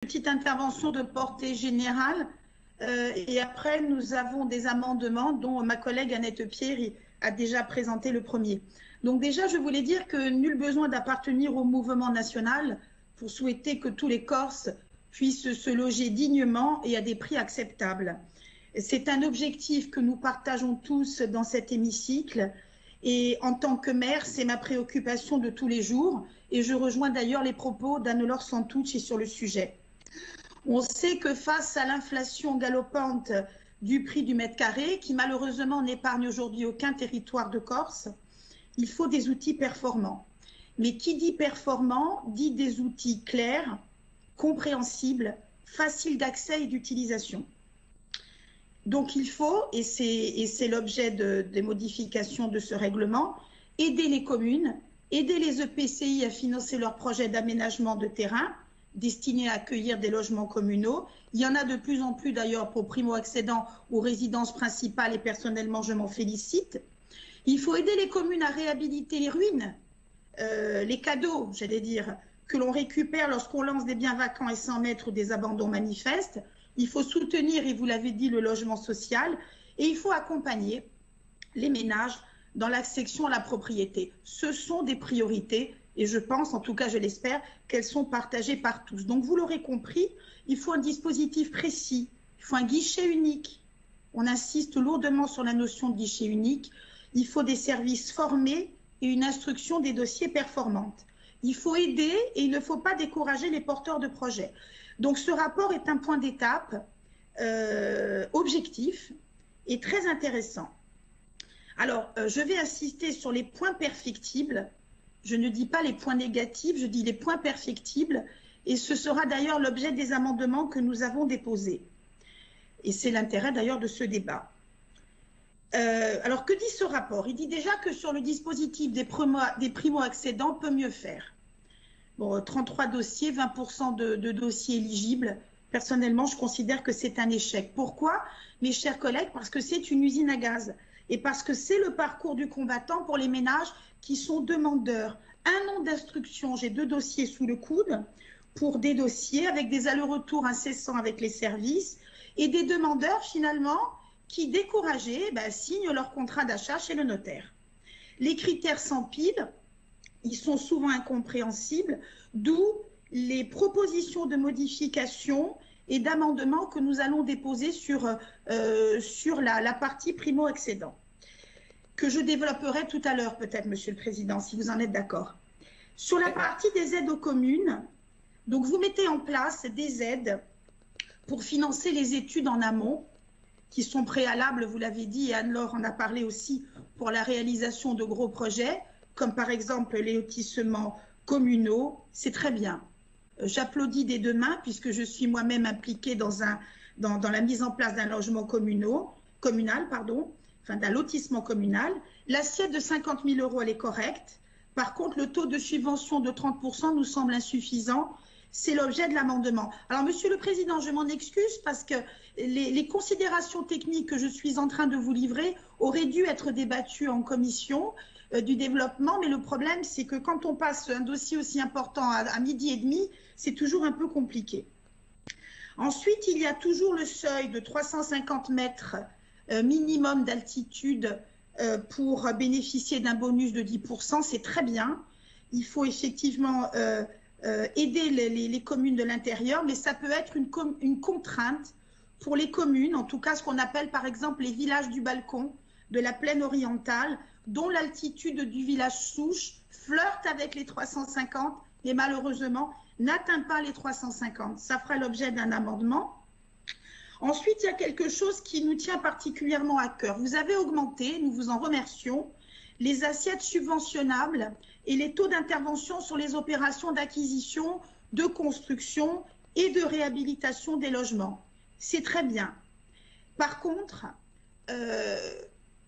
Petite intervention de portée générale et après nous avons des amendements dont ma collègue Annette Pierre a déjà présenté le premier. Donc déjà je voulais dire que nul besoin d'appartenir au mouvement national pour souhaiter que tous les Corses puissent se loger dignement et à des prix acceptables. C'est un objectif que nous partageons tous dans cet hémicycle et en tant que maire, c'est ma préoccupation de tous les jours et je rejoins d'ailleurs les propos d'Anne-Laure Santucci sur le sujet. On sait que face à l'inflation galopante du prix du mètre carré, qui malheureusement n'épargne aujourd'hui aucun territoire de Corse, il faut des outils performants. Mais qui dit performant dit des outils clairs, compréhensibles, faciles d'accès et d'utilisation. Donc il faut, et c'est l'objet des modifications de ce règlement, aider les communes, aider les EPCI à financer leurs projets d'aménagement de terrain, destinés à accueillir des logements communaux. Il y en a de plus en plus d'ailleurs pour primo-accédants aux résidences principales et personnellement je m'en félicite. Il faut aider les communes à réhabiliter les ruines, les cadeaux, j'allais dire, que l'on récupère lorsqu'on lance des biens vacants et sans mètres ou des abandons manifestes. Il faut soutenir, et vous l'avez dit, le logement social et il faut accompagner les ménages dans l'accession à la propriété. Ce sont des priorités. Et je pense, en tout cas je l'espère, qu'elles sont partagées par tous. Donc vous l'aurez compris, il faut un dispositif précis, il faut un guichet unique. On insiste lourdement sur la notion de guichet unique. Il faut des services formés et une instruction des dossiers performante. Il faut aider et il ne faut pas décourager les porteurs de projets. Donc ce rapport est un point d'étape objectif et très intéressant. Alors je vais insister sur les points perfectibles. Je ne dis pas les points négatifs, je dis les points perfectibles et ce sera d'ailleurs l'objet des amendements que nous avons déposés. Et c'est l'intérêt d'ailleurs de ce débat. Alors que dit ce rapport? Il dit déjà que sur le dispositif des primo-accédants, peut mieux faire. Bon, 33 dossiers, 20% de dossiers éligibles. Personnellement, je considère que c'est un échec. Pourquoi, mes chers collègues? Parce que c'est une usine à gaz et parce que c'est le parcours du combattant pour les ménages qui sont demandeurs. Un an d'instruction, j'ai 2 dossiers sous le coude pour des dossiers avec des allers-retours incessants avec les services et des demandeurs finalement qui, découragés, signent leur contrat d'achat chez le notaire. Les critères s'empilent, ils sont souvent incompréhensibles, d'où les propositions de modification et d'amendements que nous allons déposer sur la partie primo-accédant, que je développerai tout à l'heure peut-être, Monsieur le Président, si vous en êtes d'accord. Sur la partie des aides aux communes, donc vous mettez en place des aides pour financer les études en amont, qui sont préalables, vous l'avez dit, et Anne-Laure en a parlé aussi, pour la réalisation de gros projets, comme par exemple les lotissements communaux. C'est très bien. J'applaudis des deux mains, puisque je suis moi-même impliquée dans la mise en place d'un logement communal, d'un lotissement communal. L'assiette de 50 000 €, elle est correcte. Par contre, le taux de subvention de 30% nous semble insuffisant. C'est l'objet de l'amendement. Alors, Monsieur le Président, je m'en excuse parce que les considérations techniques que je suis en train de vous livrer auraient dû être débattues en commission du développement, mais le problème, c'est que quand on passe un dossier aussi important à 12h30, c'est toujours un peu compliqué. Ensuite, il y a toujours le seuil de 350 mètres minimum d'altitude pour bénéficier d'un bonus de 10%, c'est très bien. Il faut effectivement aider les communes de l'intérieur, mais ça peut être une contrainte pour les communes, en tout cas ce qu'on appelle par exemple les villages du balcon de la plaine orientale, dont l'altitude du village souche flirte avec les 350 et malheureusement n'atteint pas les 350. Ça fera l'objet d'un amendement. Ensuite, il y a quelque chose qui nous tient particulièrement à cœur. Vous avez augmenté, nous vous en remercions, les assiettes subventionnables et les taux d'intervention sur les opérations d'acquisition, de construction et de réhabilitation des logements. C'est très bien. Par contre,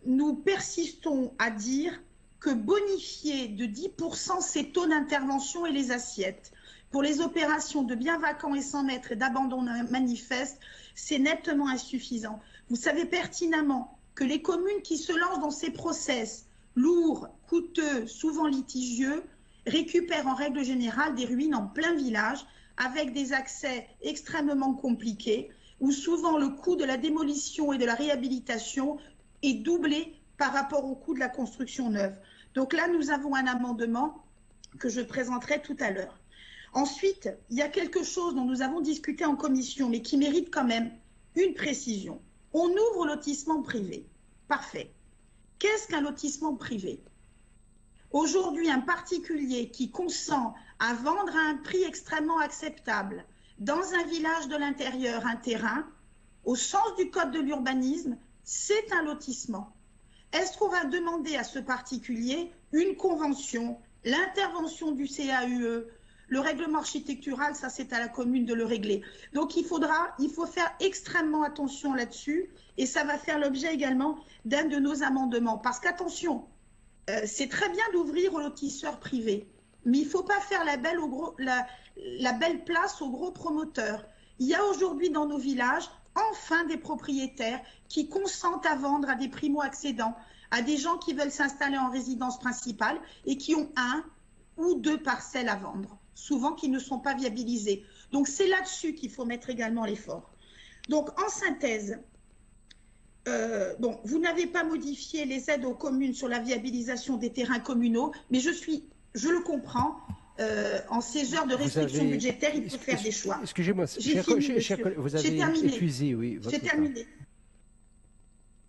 nous persistons à dire que bonifier de 10% ces taux d'intervention et les assiettes pour les opérations de biens vacants et sans mètres et d'abandon manifeste, c'est nettement insuffisant. Vous savez pertinemment que les communes qui se lancent dans ces process lourds, coûteux, souvent litigieux, récupèrent en règle générale des ruines en plein village avec des accès extrêmement compliqués, où souvent le coût de la démolition et de la réhabilitation est doublé par rapport au coût de la construction neuve. Donc là, nous avons un amendement que je présenterai tout à l'heure. Ensuite, il y a quelque chose dont nous avons discuté en commission, mais qui mérite quand même une précision. On ouvre au lotissement privé. Parfait. Qu'est-ce qu'un lotissement privé? Aujourd'hui, un particulier qui consent à vendre à un prix extrêmement acceptable dans un village de l'intérieur un terrain, au sens du code de l'urbanisme, c'est un lotissement. Est-ce qu'on va demander à ce particulier une convention, l'intervention du CAUE, le règlement architectural, ça c'est à la commune de le régler. Donc il faut faire extrêmement attention là-dessus et ça va faire l'objet également d'un de nos amendements. Parce qu'attention, c'est très bien d'ouvrir aux lotisseurs privés, mais il ne faut pas faire la belle place aux gros promoteurs. Il y a aujourd'hui dans nos villages, enfin des propriétaires qui consentent à vendre à des primo-accédants, à des gens qui veulent s'installer en résidence principale et qui ont 1 ou 2 parcelles à vendre, souvent qui ne sont pas viabilisées. Donc c'est là-dessus qu'il faut mettre également l'effort. Donc en synthèse, vous n'avez pas modifié les aides aux communes sur la viabilisation des terrains communaux, mais je le comprends, en ces heures de restriction budgétaire, il faut faire des choix. Excusez-moi, vous avez épuisé, oui.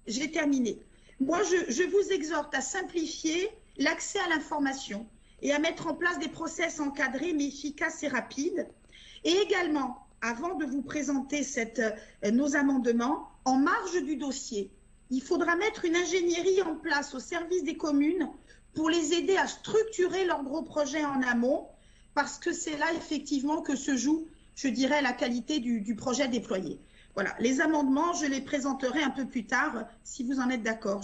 J'ai terminé. Moi, je vous exhorte à simplifier l'accès à l'information et à mettre en place des process encadrés mais efficaces et rapides. Et également, avant de vous présenter nos amendements, en marge du dossier, il faudra mettre une ingénierie en place au service des communes pour les aider à structurer leurs gros projets en amont, parce que c'est là effectivement que se joue, je dirais, la qualité du projet déployé. Voilà, les amendements, je les présenterai un peu plus tard, si vous en êtes d'accord.